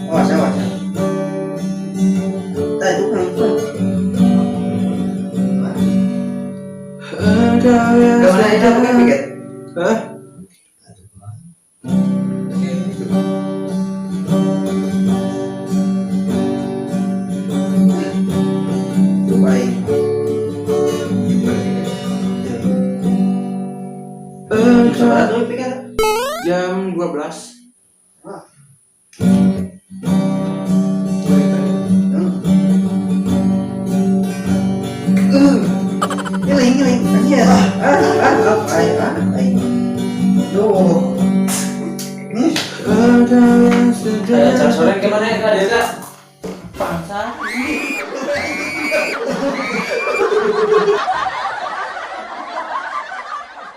Awas, awas. Tadi itu kan itu. Gak mana itu pakai piket? Hah? Baik. Berapa tuh piket? Jam 12. Ngiling. Iya. Duh. Cara sore gimana ya Kak Desa? Paksa.